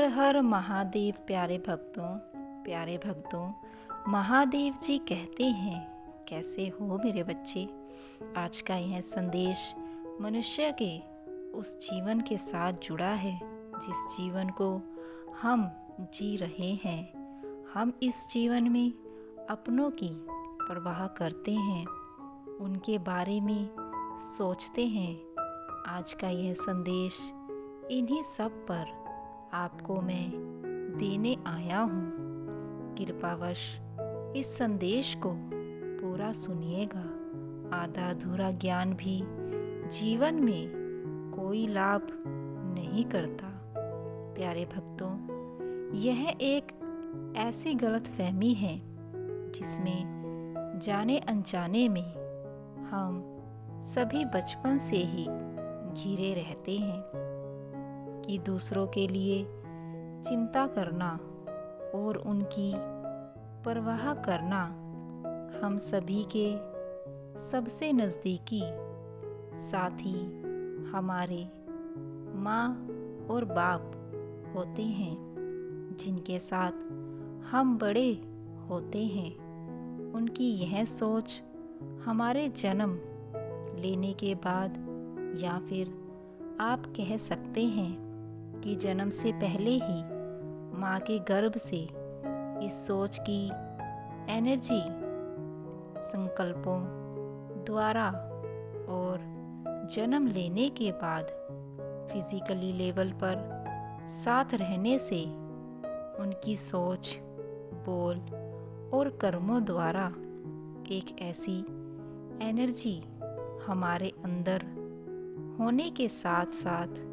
हर महादेव। प्यारे भक्तों, महादेव जी कहते हैं, कैसे हो मेरे बच्चे। आज का यह संदेश मनुष्य के उस जीवन के साथ जुड़ा है जिस जीवन को हम जी रहे हैं। हम इस जीवन में अपनों की परवाह करते हैं, उनके बारे में सोचते हैं। आज का यह संदेश इन्हीं सब पर आपको मैं देने आया हूँ। कृपावश इस संदेश को पूरा सुनिएगा। आधा अधूरा ज्ञान भी जीवन में कोई लाभ नहीं करता। प्यारे भक्तों, यह एक ऐसी गलतफहमी है जिसमें जाने अनजाने में हम सभी बचपन से ही घिरे रहते हैं कि दूसरों के लिए चिंता करना और उनकी परवाह करना हम सभी के सबसे नज़दीकी साथी हमारे माँ और बाप होते हैं, जिनके साथ हम बड़े होते हैं। उनकी यह सोच हमारे जन्म लेने के बाद, या फिर आप कह सकते हैं कि जन्म से पहले ही माँ के गर्भ से इस सोच की एनर्जी संकल्पों द्वारा और जन्म लेने के बाद फिजिकली लेवल पर साथ रहने से उनकी सोच, बोल और कर्मों द्वारा एक ऐसी एनर्जी हमारे अंदर होने के साथ साथ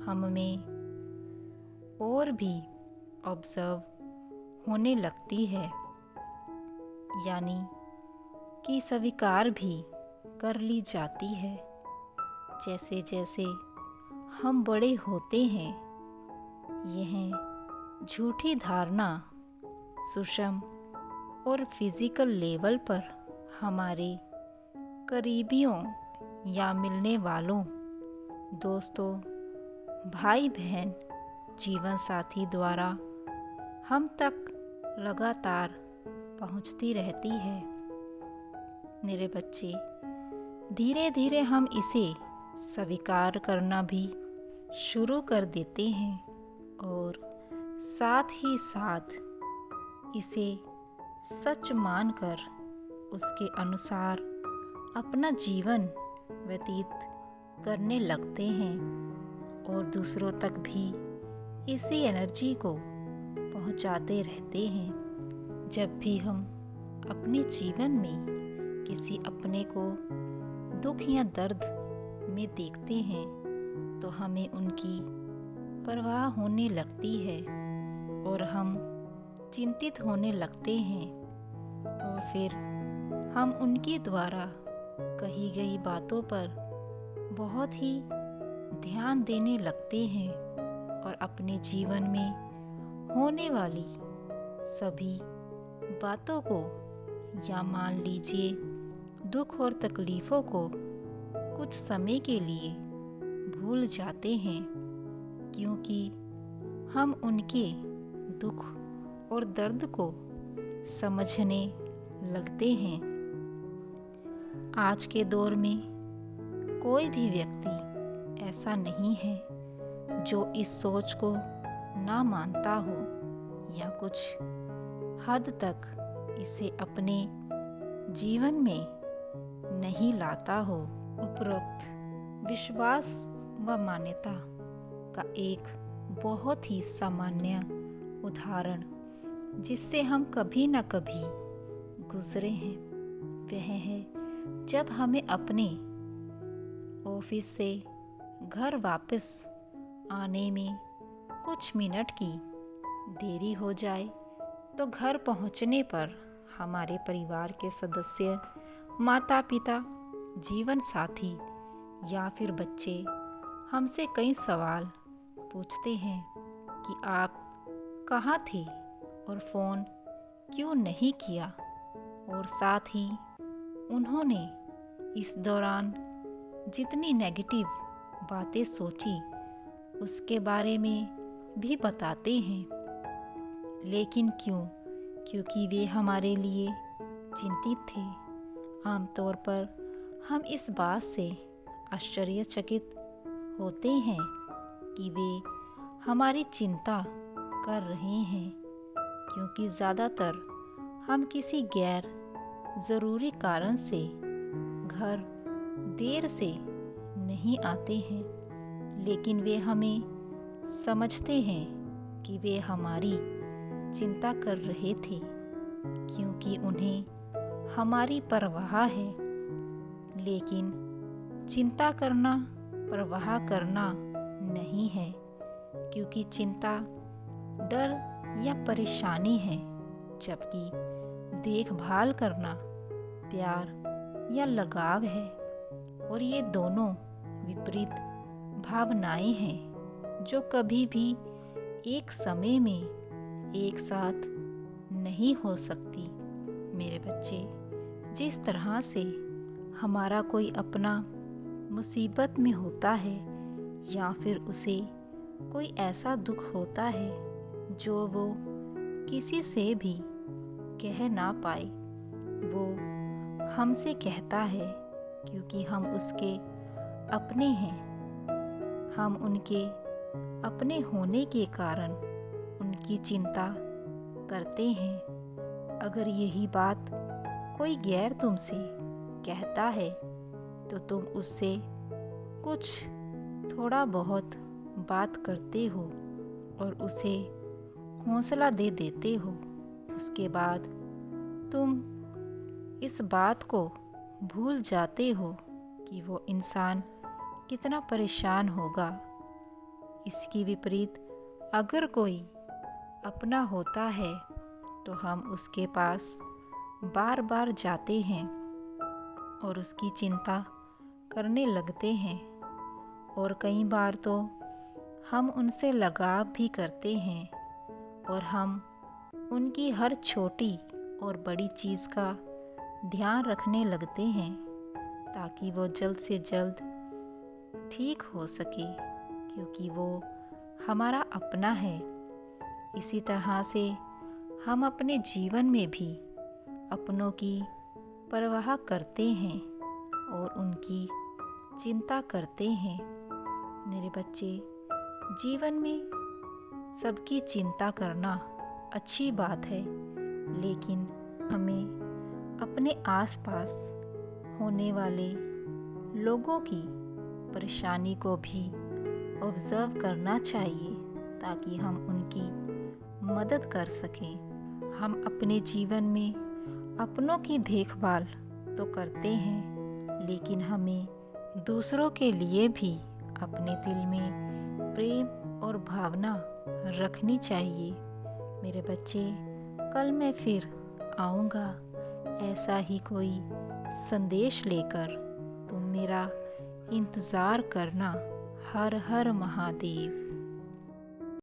हम में और भी ऑब्जर्व होने लगती है, यानी कि स्वीकार भी कर ली जाती है। जैसे जैसे हम बड़े होते हैं, यह झूठी धारणा सूक्ष्म और फिजिकल लेवल पर हमारे करीबियों या मिलने वालों, दोस्तों, भाई बहन, जीवन साथी द्वारा हम तक लगातार पहुंचती रहती है। मेरे बच्चे, धीरे धीरे हम इसे स्वीकार करना भी शुरू कर देते हैं और साथ ही साथ इसे सच मानकर उसके अनुसार अपना जीवन व्यतीत करने लगते हैं और दूसरों तक भी इसी एनर्जी को पहुंचाते रहते हैं। जब भी हम अपने जीवन में किसी अपने को दुख या दर्द में देखते हैं तो हमें उनकी परवाह होने लगती है और हम चिंतित होने लगते हैं और फिर हम उनके द्वारा कही गई बातों पर बहुत ही ध्यान देने लगते हैं और अपने जीवन में होने वाली सभी बातों को, या मान लीजिए दुख और तकलीफ़ों को, कुछ समय के लिए भूल जाते हैं, क्योंकि हम उनके दुख और दर्द को समझने लगते हैं। आज के दौर में कोई भी व्यक्ति ऐसा नहीं है जो इस सोच को ना मानता हो या कुछ हद तक इसे अपने जीवन में नहीं लाता हो। उपरोक्त विश्वास व मान्यता का एक बहुत ही सामान्य उदाहरण जिससे हम कभी न कभी गुजरे हैं, वह है जब हमें अपने ऑफिस से घर वापस आने में कुछ मिनट की देरी हो जाए तो घर पहुंचने पर हमारे परिवार के सदस्य, माता पिता, जीवन साथी या फिर बच्चे हमसे कई सवाल पूछते हैं कि आप कहाँ थे और फ़ोन क्यों नहीं किया, और साथ ही उन्होंने इस दौरान जितनी नेगेटिव बातें सोची उसके बारे में भी बताते हैं। लेकिन क्यों? क्योंकि वे हमारे लिए चिंतित थे। आमतौर पर हम इस बात से आश्चर्यचकित होते हैं कि वे हमारी चिंता कर रहे हैं, क्योंकि ज़्यादातर हम किसी गैर ज़रूरी कारण से घर देर से नहीं आते हैं। लेकिन वे हमें समझते हैं कि वे हमारी चिंता कर रहे थे, क्योंकि उन्हें हमारी परवाह है। लेकिन चिंता करना परवाह करना नहीं है, क्योंकि चिंता डर या परेशानी है, जबकि देखभाल करना प्यार या लगाव है। और ये दोनों विपरीत भावनाएं हैं जो कभी भी एक समय में एक साथ नहीं हो सकती। मेरे बच्चे, जिस तरह से हमारा कोई अपना मुसीबत में होता है या फिर उसे कोई ऐसा दुख होता है जो वो किसी से भी कह ना पाए, वो हमसे कहता है, क्योंकि हम उसके अपने हैं। हम उनके अपने होने के कारण उनकी चिंता करते हैं। अगर यही बात कोई गैर तुमसे कहता है तो तुम उससे कुछ थोड़ा बहुत बात करते हो और उसे हौसला दे देते हो। उसके बाद तुम इस बात को भूल जाते हो कि वो इंसान कितना परेशान होगा। इसकी विपरीत अगर कोई अपना होता है तो हम उसके पास बार बार जाते हैं और उसकी चिंता करने लगते हैं, और कई बार तो हम उनसे लगाव भी करते हैं और हम उनकी हर छोटी और बड़ी चीज़ का ध्यान रखने लगते हैं ताकि वो जल्द से जल्द ठीक हो सके, क्योंकि वो हमारा अपना है। इसी तरह से हम अपने जीवन में भी अपनों की परवाह करते हैं और उनकी चिंता करते हैं। मेरे बच्चे, जीवन में सबकी चिंता करना अच्छी बात है, लेकिन हमें अपने आसपास होने वाले लोगों की परेशानी को भी ऑब्ज़र्व करना चाहिए ताकि हम उनकी मदद कर सकें। हम अपने जीवन में अपनों की देखभाल तो करते हैं, लेकिन हमें दूसरों के लिए भी अपने दिल में प्रेम और भावना रखनी चाहिए। मेरे बच्चे, कल मैं फिर आऊँगा ऐसा ही कोई संदेश लेकर। तुम मेरा इंतज़ार करना। हर हर महादेव।